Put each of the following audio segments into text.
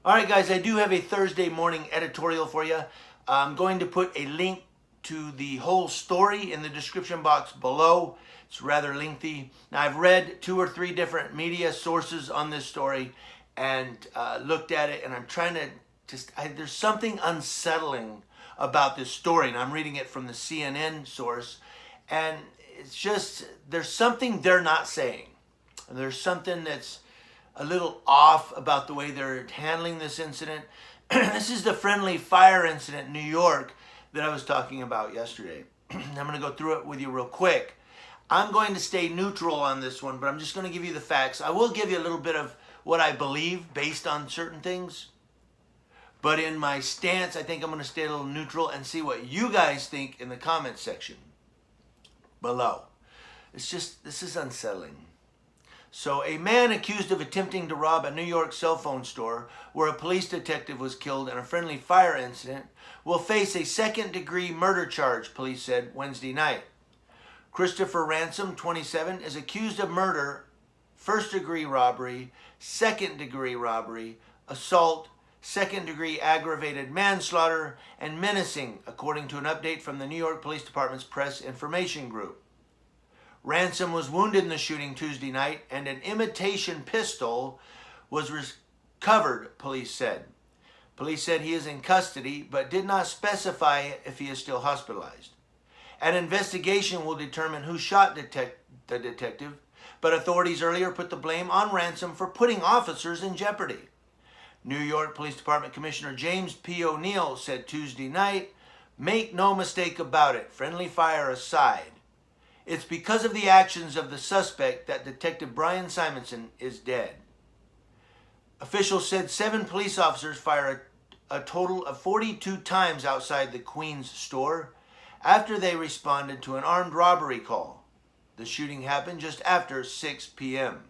All right, guys, I do have a Thursday morning editorial for you. I'm going to put a link to the whole story in the description box below. It's rather lengthy. Now, I've read 2 or 3 different media sources on this story and looked at it, and I'm trying to there's something unsettling about this story, and I'm reading it from the CNN source, and it's just, there's something they're not saying. And there's something that's a little off about the way they're handling this incident. This is the friendly fire incident in New York that I was talking about yesterday. I'm going to go through it with you real quick. I'm going to stay neutral on this one, but I'm just going to give you the facts. I will give you a little bit of what I believe based on certain things. But in my stance, I think I'm going to stay a little neutral and see what you guys think in the comment section below. It's just, this is unsettling. So a man accused of attempting to rob a New York cell phone store where a police detective was killed in a friendly fire incident will face a second-degree murder charge, police said Wednesday night. Christopher Ransom, 27, is accused of murder, first-degree robbery, second-degree robbery, assault, second-degree aggravated manslaughter, and menacing, according to an update from the New York Police Department's Press Information Group. Ransom was wounded in the shooting Tuesday night, and an imitation pistol was recovered, police said. Police said he is in custody, but did not specify if he is still hospitalized. An investigation will determine who shot the detective, but authorities earlier put the blame on Ransom for putting officers in jeopardy. New York Police Department Commissioner James P. O'Neill said Tuesday night, "Make no mistake about it, friendly fire aside. It's because of the actions of the suspect that Detective Brian Simonson is dead." Officials said 7 police officers fired a total of 42 times outside the Queens store after they responded to an armed robbery call. The shooting happened just after 6 p.m.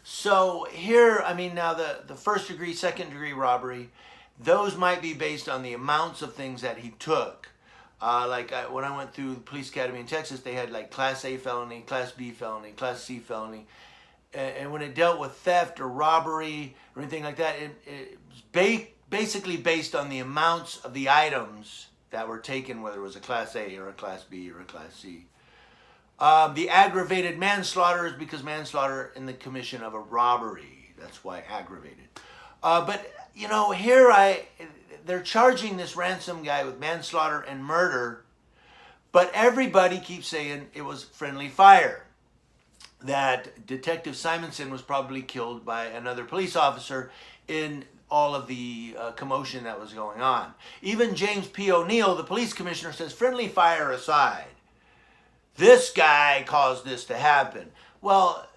So here, I mean, now the first degree, second degree robbery, those might be based on the amounts of things that he took. When I went through the police academy in Texas, they had like Class A felony, Class B felony, Class C felony. And when it dealt with theft or robbery or anything like that, it was basically based on the amounts of the items that were taken, whether it was a Class A or a Class B or a Class C. The aggravated manslaughter is because manslaughter in the commission of a robbery. That's why aggravated. But, you know, they're charging this Ransom guy with manslaughter and murder, but everybody keeps saying it was friendly fire, that Detective Simonson was probably killed by another police officer in all of the commotion that was going on. Even James P. O'Neill, the police commissioner, says friendly fire aside, this guy caused this to happen. Well,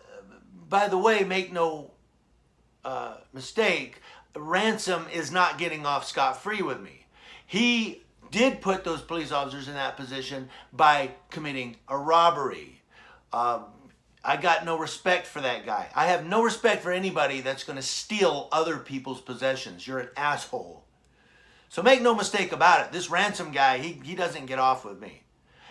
by the way, make no mistake, Ransom is not getting off scot-free with me. He did put those police officers in that position by committing a robbery. I got no respect for that guy. I have no respect for anybody that's going to steal other people's possessions. You're an asshole. So make no mistake about it. This Ransom guy, he doesn't get off with me.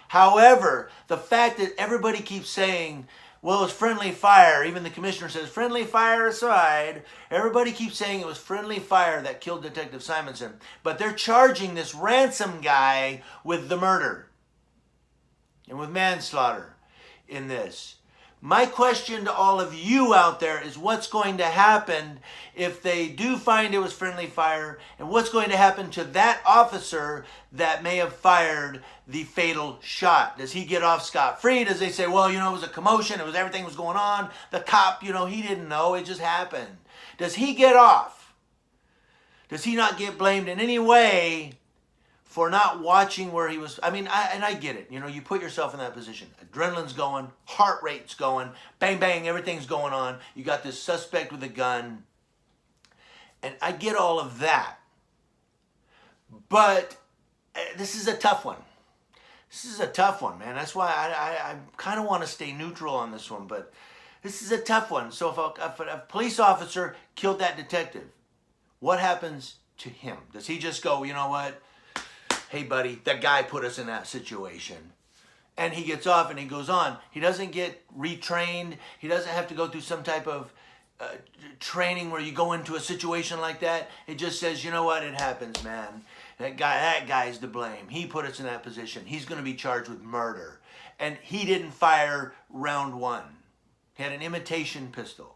However, the fact that everybody keeps saying, well, it's friendly fire, even the commissioner says friendly fire aside, everybody keeps saying it was friendly fire that killed Detective Simonson, but they're charging this Ransom guy with the murder and with manslaughter in this. My question to all of you out there is what's going to happen if they do find it was friendly fire, and what's going to happen to that officer that may have fired the fatal shot? Does he get off scot-free? Does they say, well, you know, it was a commotion, everything was going on, the cop, you know, he didn't know, it just happened. Does he get off? Does he not get blamed in any way for not watching where he was? I mean, I get it. You know, you put yourself in that position. Adrenaline's going, heart rate's going, bang, bang, everything's going on. You got this suspect with a gun. And I get all of that. But this is a tough one. This is a tough one, man. That's why I kind of want to stay neutral on this one. But this is a tough one. So if a police officer killed that detective, what happens to him? Does he just go, you know what? Hey, buddy, that guy put us in that situation. And he gets off and he goes on. He doesn't get retrained. He doesn't have to go through some type of training where you go into a situation like that. It just says, you know what, it happens, man. That guy's to blame. He put us in that position. He's going to be charged with murder. And he didn't fire round one. He had an imitation pistol.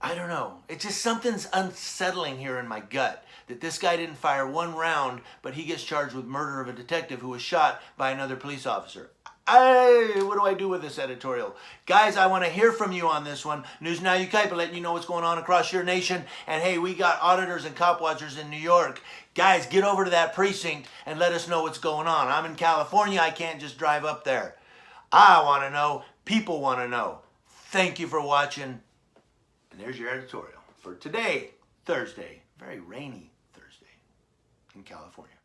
I don't know. It's just something's unsettling here in my gut that this guy didn't fire one round, but he gets charged with murder of a detective who was shot by another police officer. What do I do with this editorial? Guys, I want to hear from you on this one. News Now Nypd, letting you know what's going on across your nation. And hey, we got auditors and cop watchers in New York. Guys, get over to that precinct and let us know what's going on. I'm in California. I can't just drive up there. I want to know. People want to know. Thank you for watching. And there's your editorial for today, Thursday. Very rainy Thursday in California.